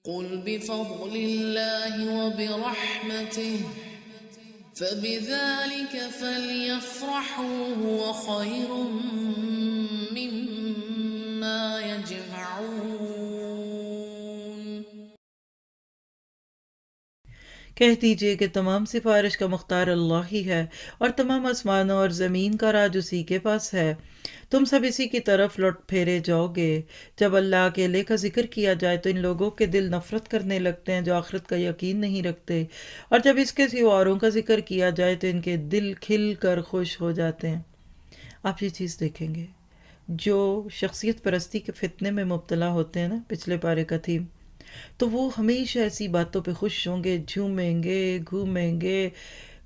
قل بفضل الله وبرحمته فبذلك فليفرحوا هو خير مما يجمعون۔ کہہ دیجئے کہ تمام سفارش کا مختار اللہ ہی ہے، اور تمام آسمانوں اور زمین کا راج اسی کے پاس ہے۔ تم سب اسی کی طرف لوٹ پھیرے جاؤ گے۔ جب اللہ اکیلے کا ذکر کیا جائے تو ان لوگوں کے دل نفرت کرنے لگتے ہیں جو آخرت کا یقین نہیں رکھتے، اور جب اس کے سوا اوروں کا ذکر کیا جائے تو ان کے دل کھل کر خوش ہو جاتے ہیں۔ آپ یہ چیز دیکھیں گے، جو شخصیت پرستی کے فتنے میں مبتلا ہوتے ہیں نا، پچھلے پارے کا تھیم، تو وہ ہمیشہ ایسی باتوں پہ خوش ہوں گے، جھومیں گے، گھومیں گے،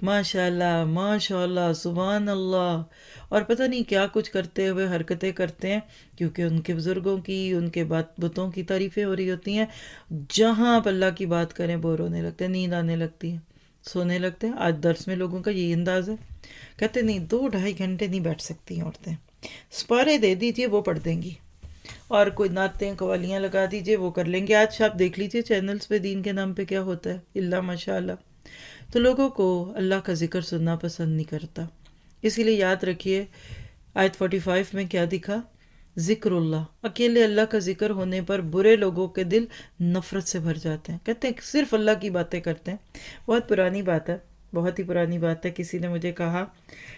ماشاء اللہ ماشاء اللہ سبحان اللہ، اور پتہ نہیں کیا کچھ کرتے ہوئے حرکتیں کرتے ہیں، کیونکہ ان کے بزرگوں کی، ان کے بتوں کی تعریفیں ہو رہی ہوتی ہیں۔ جہاں آپ اللہ کی بات کریں بور ہونے لگتے ہیں، نیند آنے لگتی ہے، سونے لگتے ہیں۔ آج درس میں لوگوں کا یہی انداز ہے، کہتے نہیں 2-2.5 گھنٹے نہیں بیٹھ سکتی عورتیں، سپارے دے دیجیے وہ پڑھ دیں گی، اور کوئی نعتیں قوالیاں لگا دیجئے وہ کر لیں گے۔ آج آپ دیکھ لیجئے چینلز پہ دین کے نام پہ کیا ہوتا ہے، اللہ ماشاء اللہ۔ تو لوگوں کو اللہ کا ذکر سننا پسند نہیں کرتا، اسی لیے یاد رکھیے آیت 45 میں کیا دکھا، ذکر اللہ، اکیلے اللہ کا ذکر ہونے پر برے لوگوں کے دل نفرت سے بھر جاتے ہیں، کہتے ہیں صرف اللہ کی باتیں کرتے ہیں۔ بہت پرانی بات ہے، بہت ہی پرانی بات ہے۔ کسی نے مجھے کہا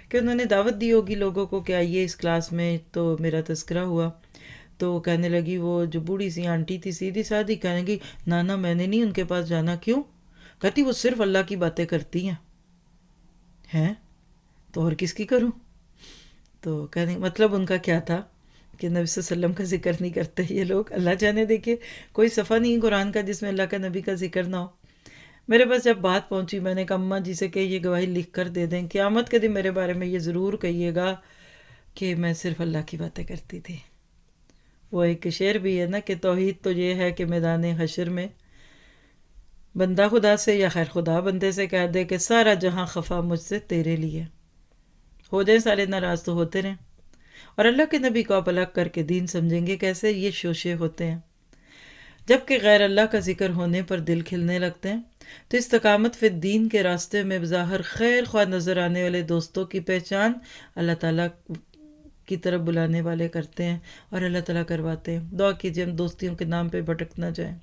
کہ انہوں نے دعوت دی ہوگی لوگوں کو کہ آئیے اس کلاس میں، تو میرا تذکرہ ہوا، تو کہنے لگی وہ جو بوڑھی سی آنٹی تھی سیدھی سادھی، کہنے لگی نانا میں نے نہیں ان کے پاس جانا۔ کیوں؟ کہتی وہ صرف اللہ کی باتیں کرتی ہیں تو اور کس کی کروں؟ تو کہنے مطلب ان کا کیا تھا کہ نبی صلی اللہ علیہ وسلم کا ذکر نہیں کرتے یہ لوگ، اللہ جانے، دیکھیے کوئی صفحہ نہیں قرآن کا جس میں اللہ کا نبی کا ذکر نہ ہو۔ میرے پاس جب بات پہنچی میں نے کہا اماں جی سے کہ یہ گواہی لکھ کر دے دیں، قیامت کے دن میرے بارے میں یہ ضرور کہیے گا کہ میں صرف اللہ کی باتیں کرتی تھی۔ وہ ایک شعر بھی ہے نا کہ توحید تو یہ ہے کہ میدان حشر میں بندہ خدا سے یا خیر خدا بندے سے کہہ دے کہ سارا جہاں خفا مجھ سے تیرے لیے، ہو جائیں سارے ناراض تو ہوتے رہیں، اور اللہ کے نبی کو آپ الگ کر کے دین سمجھیں گے کیسے؟ یہ شوشے ہوتے ہیں۔ جبکہ غیر اللہ کا ذکر ہونے پر دل کھلنے لگتے ہیں تو استقامت فی الدین کے راستے میں بظاہر خیر خواہ نظر آنے والے دوستوں کی پہچان اللہ تعالیٰ کی طرف بلانے والے کرتے ہیں، اور اللہ تعالیٰ کرواتے ہیں۔ دعا کیجئے ہم دوستیوں کے نام پہ بھٹک نہ جائیں۔